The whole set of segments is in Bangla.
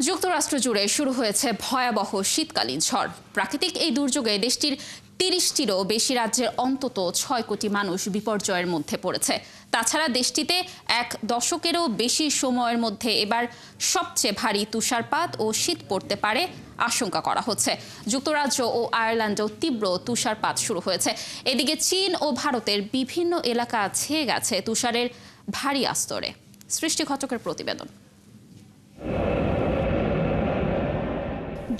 যুক্তরাষ্ট্র জুড়ে শুরু হয়েছে ভয়াবহ শীতকালীন ঝড়। প্রাকৃতিক এই দুর্যোগে দেশটির ৩০টিরও বেশি রাজ্যের অন্তত ৬ কোটি মানুষ বিপর্যয়ের মধ্যে পড়েছে। তাছাড়া দেশটিতে এক দশকেরও বেশি সময়ের মধ্যে এবার সবচেয়ে ভারী তুষারপাত ও শীত পড়তে পারে আশঙ্কা করা হচ্ছে। যুক্তরাজ্য ও আয়ারল্যান্ডেও তীব্র তুষারপাত শুরু হয়েছে। এদিকে চীন ও ভারতের বিভিন্ন এলাকা ছেয়ে গেছে তুষারের ভারী আস্তরে। সৃষ্টি ঘটকের প্রতিবেদন।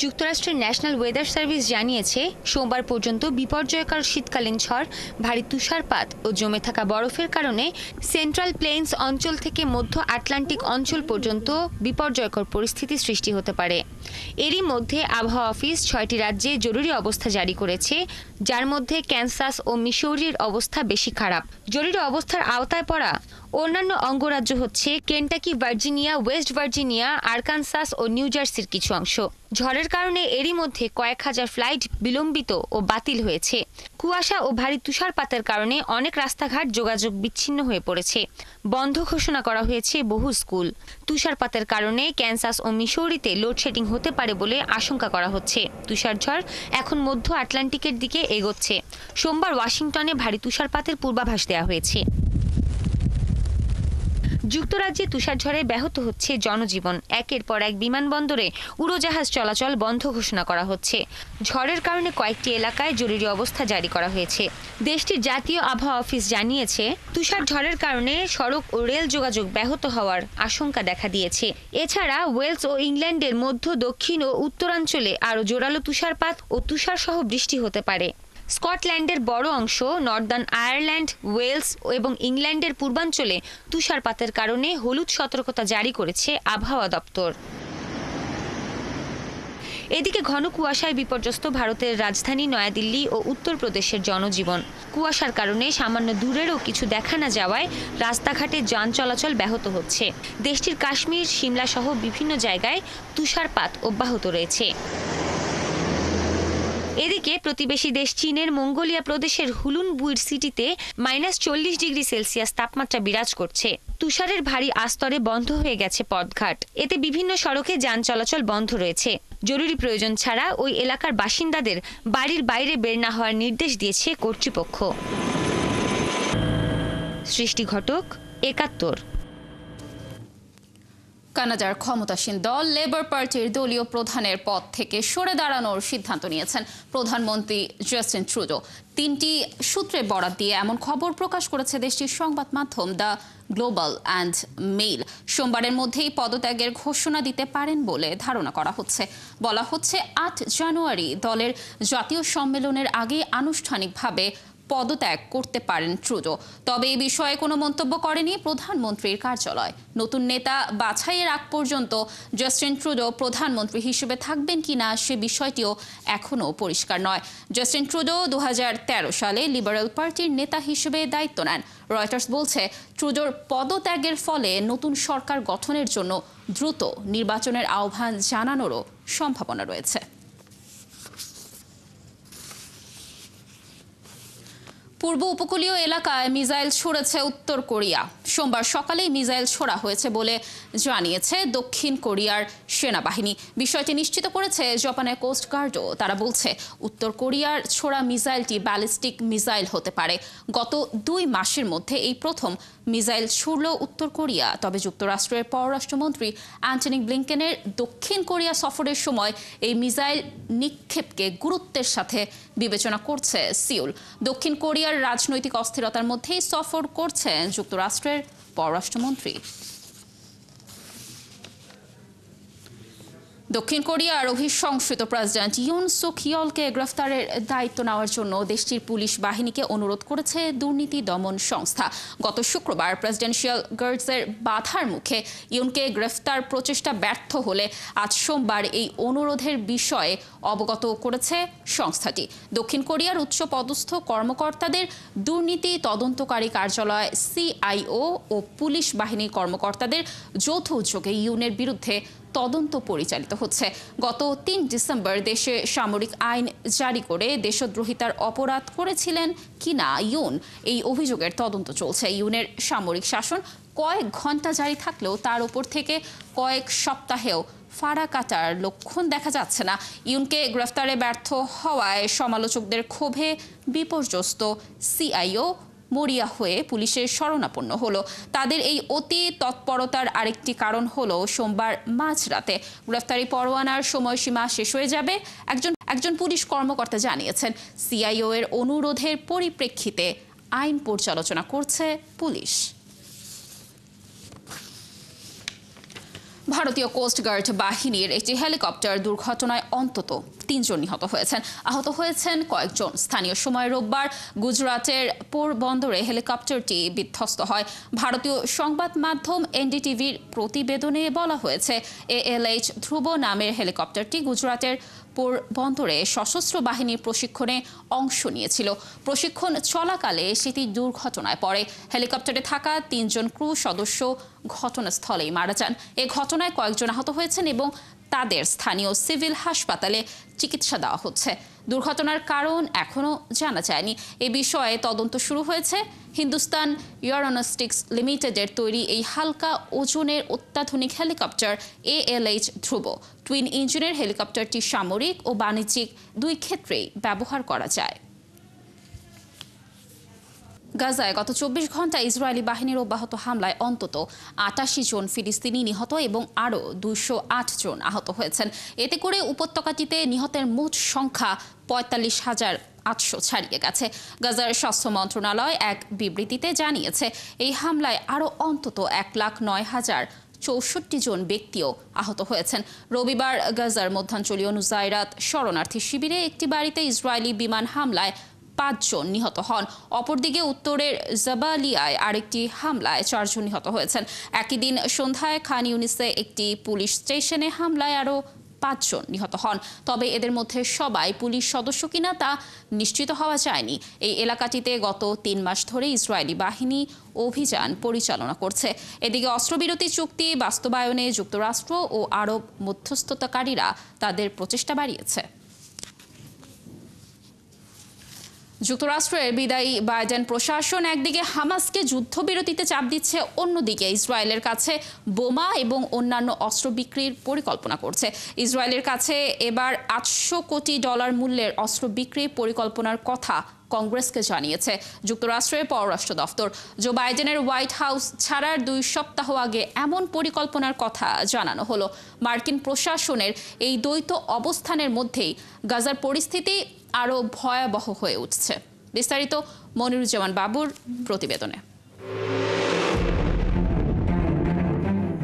যুক্তরাষ্ট্রের ন্যাশনাল ওয়েদার সার্ভিস জানিয়েছে, সোমবার পর্যন্ত বিপর্যয়কর শীতকালীন ঝড়, ভারী তুষারপাত ও জমে থাকা বরফের কারণে সেন্ট্রাল প্লেইনস অঞ্চল থেকে মধ্য আটলান্টিক অঞ্চল পর্যন্ত বিপর্যয়কর পরিস্থিতি সৃষ্টি হতে পারে। এরই মধ্যে আবহাওয়া অফিস ৬টি রাজ্যে জরুরি অবস্থা জারি করেছে, যার মধ্যে ক্যানসাস ও মিসৌরির অবস্থা বেশি খারাপ। জরুরি অবস্থার আওতায় পড়া অন্যান্য অঙ্গরাজ্য হচ্ছে Kentucky, Virginia, West Virginia, Arkansas ও নিউ জার্সির কিছু অংশ। ঝড়ের কারণে এরই মধ্যে কয়েক হাজার ফ্লাইট বিলম্বিত ও বাতিল হয়েছে। কুয়াশা ও ভারী তুষারপাতের কারণে অনেক রাস্তাঘাট যোগাযোগ বিচ্ছিন্ন হয়ে পড়েছে। বন্ধ ঘোষণা করা হয়েছে বহু স্কুল। তুষারপাতের কারণে ক্যানসাস ও মিসৌরিতে লোডশেডিং হতে পারে বলে আশঙ্কা করা হচ্ছে। তুষারঝড় এখন মধ্য আটলান্টিকের দিকে এগোচ্ছে। সোমবার ওয়াশিংটনে ভারী তুষারপাতের পূর্বাভাস দেওয়া হয়েছে। যুক্তরাজ্যে তুষারঝড়ে ব্যাহত হচ্ছে জনজীবন। একের পর এক বিমানবন্দরে উড়োজাহাজ চলাচল বন্ধ ঘোষণা করা হচ্ছে। ঝড়ের কারণে কয়েকটি এলাকায় জরুরি অবস্থা জারি করা হয়েছে। দেশটির জাতীয় আবহাওয়া অফিস জানিয়েছে, তুষারঝড়ের কারণে সড়ক ও রেল যোগাযোগ ব্যাহত হওয়ার আশঙ্কা দেখা দিয়েছে। এছাড়া ওয়েলস ও ইংল্যান্ডের মধ্য, দক্ষিণ ও উত্তরাঞ্চলে আরও জোরালো তুষারপাত ও তুষারসহ বৃষ্টি হতে পারে। স্কটল্যান্ডের বড় অংশ, নর্দার্ন আয়ারল্যান্ড, ওয়েলস এবং ইংল্যান্ডের পূর্বাঞ্চলে তুষারপাতের কারণে হলুদ সতর্কতা জারি করেছে আবহাওয়া দপ্তর। এদিকে ঘন কুয়াশায় বিপর্যস্ত ভারতের রাজধানী নয়াদিল্লি ও উত্তরপ্রদেশের জনজীবন। কুয়াশার কারণে সামান্য দূরেরও কিছু দেখা না যাওয়ায় রাস্তাঘাটে যান চলাচল ব্যাহত হচ্ছে। দেশটির কাশ্মীর, সিমলা সহ বিভিন্ন জায়গায় তুষারপাত অব্যাহত রয়েছে। এদিকে প্রতিবেশী দেশ চীনের মঙ্গোলিয়া প্রদেশের হুলুন বুইর সিটিতে -40 ডিগ্রি সেলসিয়াস তাপমাত্রা বিরাজ করছে। তুষারের ভারী আস্তরে বন্ধ হয়ে গেছে পথঘাট। এতে বিভিন্ন সড়কে যান চলাচল বন্ধ রয়েছে। জরুরি প্রয়োজন ছাড়া ওই এলাকার বাসিন্দাদের বাড়ির বাইরে বের না হওয়ার নির্দেশ দিয়েছে কর্তৃপক্ষ। সৃষ্টি ঘটক, ৭১। কানাডার ক্ষমতাসীন দল লেবার পার্টির দলীয় প্রধানের পদ থেকে সরে দাঁড়ানোর সিদ্ধান্ত নিয়েছেন প্রধানমন্ত্রী জাস্টিন ট্রুডো। ৩টি সূত্রে বরাত দিয়ে এমন খবর প্রকাশ করেছে দেশটির সংবাদ মাধ্যম দ্য গ্লোবাল অ্যান্ড মেইল। সোমবারের মধ্যেই পদত্যাগের ঘোষণা দিতে পারেন বলে ধারণা করা হচ্ছে। বলা হচ্ছে ৮ জানুয়ারি দলের জাতীয় সম্মেলনের আগে আনুষ্ঠানিকভাবে পদত্যাগ করতে পারেন ট্রুডো। তবে এই বিষয়ে কোনো মন্তব্য করেনি প্রধানমন্ত্রীর কার্যালয়। নতুন নেতা বাছাইয়ের আগ পর্যন্ত জাস্টিন ট্রুডো প্রধানমন্ত্রী হিসেবে থাকবেন কিনা সে বিষয়টিও এখনও পরিষ্কার নয়। জাস্টিন ট্রুডো ২০১৩ সালে লিবারেল পার্টির নেতা হিসেবে দায়িত্ব নেন। রয়টার্স বলছে, ট্রুডোর পদত্যাগের ফলে নতুন সরকার গঠনের জন্য দ্রুত নির্বাচনের আহ্বান জানানোরও সম্ভাবনা রয়েছে। পূর্ব উপকূলীয় এলাকায় মিসাইল ছুড়েছে উত্তর কোরিয়া। সোমবার সকালেই মিসাইল ছোড়া হয়েছে বলে জানিয়েছে দক্ষিণ কোরিয়ার সেনাবাহিনী। বিষয়টি নিশ্চিত করেছে জাপানের কোস্ট গার্ডও। তারা বলছে, উত্তর কোরিয়ার ছোড়া মিসাইলটি ব্যালিস্টিক মিসাইল হতে পারে। গত ২ মাসের মধ্যে এই প্রথম মিসাইল ছুড়ল উত্তর কোরিয়া। তবে যুক্তরাষ্ট্রের পররাষ্ট্রমন্ত্রী অ্যান্টনি ব্লিংকেনের দক্ষিণ কোরিয়া সফরের সময় এই মিসাইল নিক্ষেপকে গুরুত্বের সাথে বিবেচনা করছে সিউল। দক্ষিণ কোরিয়ার রাজনৈতিক অস্থিরতার মধ্যেই সফর করছেন যুক্তরাষ্ট্রের পররাষ্ট্রমন্ত্রী। দক্ষিণ কোরিয়ার অভিশংসিত প্রেসিডেন্ট ইউন সুক ইয়লকে গ্রেফতারের দায়িত্ব নেওয়ার জন্য দেশটির পুলিশ বাহিনীকে অনুরোধ করেছে দুর্নীতি দমন সংস্থা। গত শুক্রবার প্রেসিডেন্সিয়াল গার্ডসের বাধার মুখে ইউনকে গ্রেফতার প্রচেষ্টা ব্যর্থ হলে আজ সোমবার এই অনুরোধের বিষয়ে অবগত করেছে সংস্থাটি। দক্ষিণ কোরিয়ার উচ্চ পদস্থ কর্মকর্তাদের দুর্নীতি তদন্তকারী কার্যালয় CIO ও পুলিশ বাহিনীর কর্মকর্তাদের যৌথ উদ্যোগে ইউনের বিরুদ্ধে তদন্ত পরিচালিত হচ্ছে। গত ৩ ডিসেম্বর দেশে সামরিক আইন জারি করে দেশদ্রোহিতার অপরাধ করেছিলেন কিনা ইউন, এই অভিযোগের তদন্ত চলছে। ইউনের সামরিক শাসন কয়েক ঘন্টা জারি থাকলেও তার উপর থেকে কয়েক সপ্তাহেও ফাড়া কাটার লক্ষণ দেখা যাচ্ছে না। ইউনকে গ্রেফতারে ব্যর্থ হওয়ায় সমালোচকদের ক্ষোভে বিপর্যস্ত সিআইও মরিয়া হয়ে পুলিশের শরণাপন্ন হলো। তাদের এই অতি তৎপরতার আরেকটি কারণ হলো সোমবার মাঝরাতে গ্রেফতারি পরোয়ানার সময়সীমা শেষ হয়ে যাবে। একজন পুলিশ কর্মকর্তা জানিয়েছেন, সিআইও এর অনুরোধের পরিপ্রেক্ষিতে আইন পর্যালোচনা করছে পুলিশ। ভারতীয় কোস্টগার্ড বাহিনীর একটি হেলিকপ্টার দুর্ঘটনায় অন্তত 3 জন নিহত হয়েছেন। আহত হয়েছেন কয়েকজন। স্থানীয় সময় রোববার গুজরাটের পোরবন্দরে হেলিকপ্টারটি বিধ্বস্ত হয়। ভারতীয় সংবাদ মাধ্যম এনডিটিভির প্রতিবেদনে বলা হয়েছে, ALH ধ্রুব নামের হেলিকপ্টারটি গুজরাটের পোরবন্দরে সশস্ত্র বাহিনীর প্রশিক্ষণে অংশ নিয়েছিল। প্রশিক্ষণ চলাকালে সেটি দুর্ঘটনায় পড়ে। হেলিকপ্টারে থাকা 3 জন ক্রু সদস্য ঘটনাস্থলেই মারা যান। এ ঘটনায় কয়েকজন আহত হয়েছেন এবং তাদের স্থানীয় সিভিল হাসপাতালে চিকিৎসা দেওয়া হচ্ছে। দুর্ঘটনার কারণ এখনও জানা যায়নি। এ বিষয়ে তদন্ত শুরু হয়েছে। হিন্দুস্তান এরোনস্টিক্স লিমিটেডের তৈরি এই হালকা ওজনের অত্যাধুনিক হেলিকপ্টার ALH ধ্রুব টুইন ইঞ্জিনের হেলিকপ্টারটি সামরিক ও বাণিজ্যিক 2 ক্ষেত্রেই ব্যবহার করা যায়। গাজায় গত 24 ঘন্টায় ইসরায়েলি বাহিনীর অব্যাহত হামলায় অন্তত 88 জন ফিলিস্তিনি নিহত এবং আরও 208 জন আহত হয়েছেন। এতে করে উপত্যকাটিতে নিহতের মোট সংখ্যা 45,800 ছাড়িয়ে গেছে। গাজার স্বাস্থ্য মন্ত্রণালয় এক বিবৃতিতে জানিয়েছে, এই হামলায় আরও অন্তত 1,09,064 জন ব্যক্তিও আহত হয়েছেন। রবিবার গাজার মধ্যাঞ্চলীয় নুসাইরাত শরণার্থী শিবিরে একটি বাড়িতে ইসরায়েলি বিমান হামলায় 5 জন নিহত হন। অপরদিকে উত্তরের জাবালিয়ায় আরেকটি হামলায় 4 জন নিহত হয়েছেন। একই দিন সন্ধ্যায় খান ইউনিসে একটি পুলিশ স্টেশনে হামলায় আরও 5 জন নিহত হন। তবে এদের মধ্যে সবাই পুলিশ সদস্য কিনা তা নিশ্চিত হওয়া যায়নি। এই এলাকাটিতে গত 3 মাস ধরে ইসরায়েলি বাহিনী অভিযান পরিচালনা করছে। এদিকে অস্ত্রবিরতি চুক্তি বাস্তবায়নে যুক্তরাষ্ট্র ও আরব মধ্যস্থতাকারীরা তাদের প্রচেষ্টা বাড়িয়েছে। যুক্তরাষ্ট্রের বিদায়ী বাইডেন প্রশাসন একদিকে হামাসকে যুদ্ধবিরতিতে চাপ দিচ্ছে, অন্যদিকে ইসরায়েলের কাছে বোমা এবং অন্যান্য অস্ত্র বিক্রির পরিকল্পনা করছে। ইসরায়েলের কাছে এবার $800 কোটি মূল্যের অস্ত্র বিক্রির পরিকল্পনার কথা কংগ্রেসকে জানিয়েছে যুক্তরাষ্ট্রের পররাষ্ট্র দফতর। জো বাইডেনের হোয়াইট হাউস ছাড়ার 2 সপ্তাহ আগে এমন পরিকল্পনার কথা জানানো হলো। মার্কিন প্রশাসনের এই দ্বৈত অবস্থানের মধ্যেই গাজার পরিস্থিতি আরও ভয়াবহ হয়ে উঠছে। বিস্তারিত মনিরুজ্জামান বাবুর প্রতিবেদনে।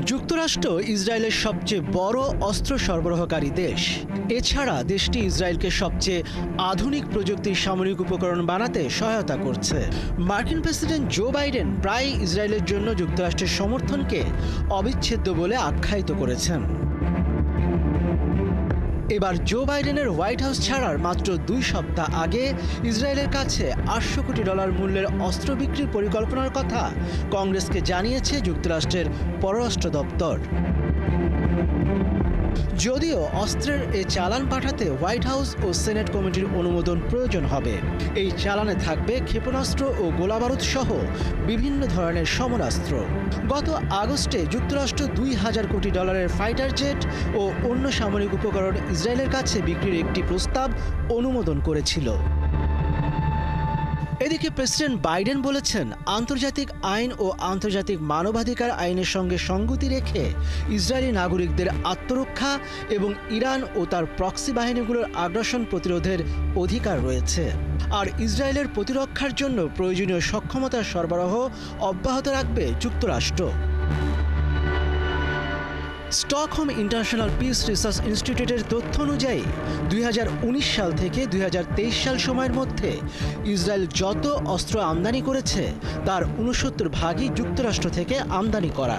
যুক্তরাষ্ট্র ইসরায়েলের সবচেয়ে বড় অস্ত্র সরবরাহকারী দেশ। এছাড়া দেশটি ইসরায়েলকে সবচেয়ে আধুনিক প্রযুক্তির সামরিক উপকরণ বানাতে সহায়তা করছে। মার্কিন প্রেসিডেন্ট জো বাইডেন প্রায় ইসরায়েলের জন্য যুক্তরাষ্ট্রের সমর্থনকে অবিচ্ছেদ্য বলে আখ্যায়িত করেছেন। এবার জো বাইডেনের হোয়াইট হাউস ছাড়ার মাত্র 2 সপ্তাহ আগে ইসরায়েলের কাছে $800 কোটি মূল্যের অস্ত্র বিক্রির পরিকল্পনার কথা কংগ্রেসকে জানিয়েছে যুক্তরাষ্ট্রের পররাষ্ট্র দপ্তর। যদিও অস্ত্রের এই চালান পাঠাতে হোয়াইট হাউস ও সেনেট কমিটির অনুমোদন প্রয়োজন হবে। এই চালানে থাকবে ক্ষেপণাস্ত্র ও গোলাবারুদ সহ বিভিন্ন ধরনের সমরাস্ত্র। গত আগস্টে যুক্তরাষ্ট্র $2,000 কোটি ফাইটার জেট ও অন্য সামরিক উপকরণ ইসরায়েলের কাছে বিক্রির একটি প্রস্তাব অনুমোদন করেছিল। এদিকে প্রেসিডেন্ট বাইডেন বলেছেন, আন্তর্জাতিক আইন ও আন্তর্জাতিক মানবাধিকার আইনের সঙ্গে সঙ্গতি রেখে ইসরায়েলি নাগরিকদের আত্মরক্ষা এবং ইরান ও তার প্রক্সি বাহিনীগুলোর আগ্রাসন প্রতিরোধের অধিকার রয়েছে। আর ইসরায়েলের প্রতিরক্ষার জন্য প্রয়োজনীয় সক্ষমতার সরবরাহ অব্যাহত রাখবে যুক্তরাষ্ট্র। স্টকহোম ইন্টারন্যাশনাল পিস রিসার্চ ইনস্টিটিউটের তথ্য অনুযায়ী 2019 সাল থেকে 2023 সাল সময়ের মধ্যে ইসরায়েল যত অস্ত্র আমদানি করেছে তার 69 ভাগই যুক্তরাষ্ট্র থেকে আমদানি করা।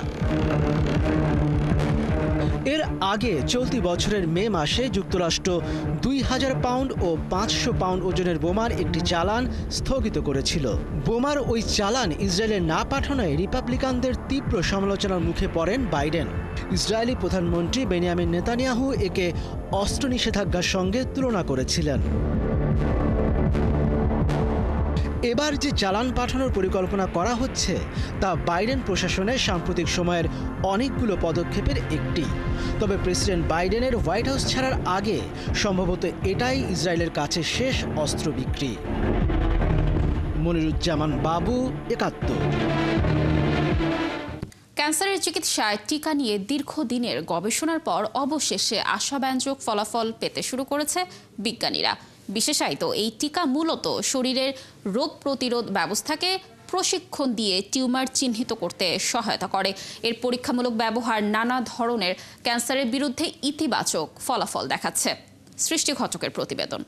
এর আগে চলতি বছরের মে মাসে যুক্তরাষ্ট্র 2000 পাউন্ড ও 500 পাউন্ড ওজনের বোমার একটি চালান স্থগিত করেছিল। বোমার ওই চালান ইসরায়েলে না পাঠানোয় রিপাবলিকানদের তীব্র সমালোচনার মুখে পড়েন বাইডেন। ইসরায়েলি প্রধানমন্ত্রী বেনিয়ামিন নেতানিয়াহু একে অস্ত্র নিষেধাজ্ঞার সঙ্গে তুলনা করেছিলেন। এবার যে চালান পাঠানোর পরিকল্পনা করা হচ্ছে তা বাইডেন প্রশাসনের সাম্প্রতিক সময়ের অনেকগুলো পদক্ষেপের একটি। তবে প্রেসিডেন্ট বাইডেনের হোয়াইট হাউস ছাড়ার আগে সম্ভবত এটাই ইসরায়েলের কাছে শেষ অস্ত্র বিক্রি। মনিরুজ্জামান বাবু, ৭১। ক্যান্সারের চিকিৎসায় টিকা নিয়ে দীর্ঘদিনের গবেষণার পর অবশেষে আশাব্যঞ্জক ফলাফল পেতে শুরু করেছে বিজ্ঞানীরা। বিশেষায়িত এই টিকা মূলত শরীরের রোগ প্রতিরোধ ব্যবস্থাকে প্রশিক্ষণ দিয়ে টিউমার চিহ্নিত করতে সহায়তা করে। এর পরীক্ষামূলক ব্যবহার নানা ধরনের ক্যান্সারের বিরুদ্ধে ইতিবাচক ফলাফল দেখাচ্ছে। সৃষ্টি ঘটকের প্রতিবেদন।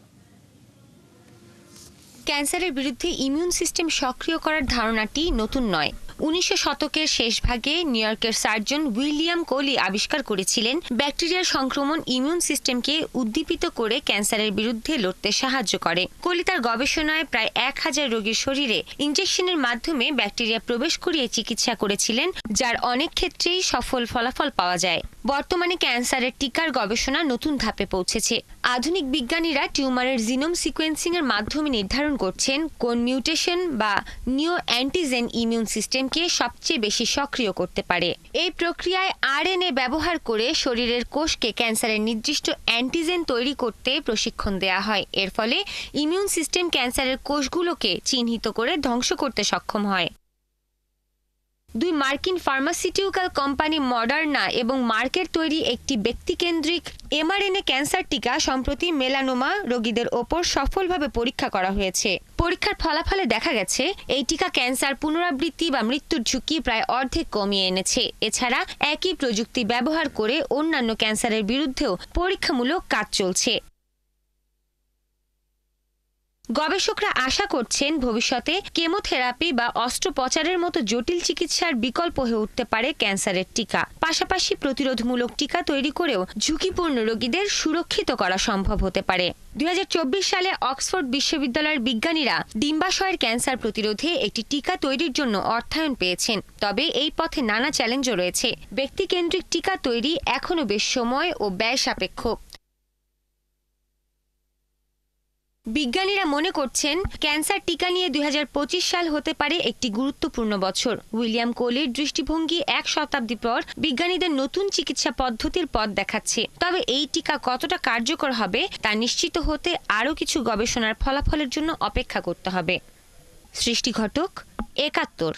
ক্যান্সারের বিরুদ্ধে ইমিউন সিস্টেম সক্রিয় করার ধারণাটি নতুন নয়। ১৯০০ শতকের শেষ ভাগে নিউ ইয়র্কের সার্জন উইলিয়াম কোলি আবিষ্কার করেছিলেন ব্যাকটেরিয়ার সংক্রমণ ইমিউন সিস্টেমকে উদ্দীপিত করে ক্যান্সারের বিরুদ্ধে লড়তে সাহায্য করে। কোলি তার গবেষণায় প্রায় ১,০০০ রোগীর শরীরে ইনজেকশনের মাধ্যমে ব্যাকটেরিয়া প্রবেশ করিয়ে চিকিৎসা করেছিলেন, যার অনেক ক্ষেত্রেই সফল ফলাফল পাওয়া যায়। বর্তমানে ক্যান্সারের টিকার গবেষণা নতুন ধাপে পৌঁছেছে। আধুনিক বিজ্ঞানীরা টিউমারের জিনোম সিকোয়েন্সিং এর মাধ্যমে নির্ধারণ করছেন কোন মিউটেশন বা নিও অ্যান্টিজেন ইমিউন সিস্টেমকে সবচেয়ে বেশি সক্রিয় করতে পারে। এই প্রক্রিয়ায় আরএনএ ব্যবহার করে শরীরের কোষকে ক্যান্সারের নির্দিষ্ট অ্যান্টিজেন তৈরি করতে প্রশিক্ষণ দেওয়া হয়। এর ফলে ইমিউন সিস্টেম ক্যান্সারের কোষগুলোকে চিহ্নিত করে ধ্বংস করতে সক্ষম হয়। দুই মার্কিন ফার্মাসিউটিক্যাল কোম্পানি মডার্না এবং মার্কের তৈরি একটি ব্যক্তিকেন্দ্রিক এমআরএনএ ক্যান্সার টিকা সম্প্রতি মেলানোমা রোগীদের ওপর সফলভাবে পরীক্ষা করা হয়েছে। পরীক্ষার ফলাফলে দেখা গেছে এই টিকা ক্যান্সার পুনরাবৃত্তি বা মৃত্যুর ঝুঁকি প্রায় অর্ধেক কমিয়ে এনেছে। এছাড়া একই প্রযুক্তি ব্যবহার করে অন্যান্য ক্যান্সারের বিরুদ্ধেও পরীক্ষামূলক কাজ চলছে। গবেষকরা আশা করছেন ভবিষ্যতে কেমোথেরাপি বা অস্ত্রোপচারের মতো জটিল চিকিৎসার বিকল্প হয়ে উঠতে পারে ক্যান্সারের টিকা। পাশাপাশি প্রতিরোধমূলক টিকা তৈরি করেও ঝুঁকিপূর্ণ রোগীদের সুরক্ষিত করা সম্ভব হতে পারে। ২০২৪ সালে অক্সফোর্ড বিশ্ববিদ্যালয়ের বিজ্ঞানীরা ডিম্বাশয়ের ক্যান্সার প্রতিরোধে একটি টিকা তৈরির জন্য অর্থায়ন পেয়েছেন। তবে এই পথে নানা চ্যালেঞ্জও রয়েছে। ব্যক্তিকেন্দ্রিক টিকা তৈরি এখনও বেশ সময় ও ব্যয় সাপেক্ষ। বিজ্ঞানীরা মনে করছেন ক্যান্সার টিকা নিয়ে ২০২৫ সাল হতে পারে একটি গুরুত্বপূর্ণ বছর। উইলিয়াম কোলির দৃষ্টিভঙ্গি ১ শতাব্দী পর বিজ্ঞানীদের নতুন চিকিৎসা পদ্ধতির পথ দেখাচ্ছে। তবে এই টিকা কতটা কার্যকর হবে তা নিশ্চিত হতে আরও কিছু গবেষণার ফলাফলের জন্য অপেক্ষা করতে হবে। সৃষ্টি ঘটক, ৭১।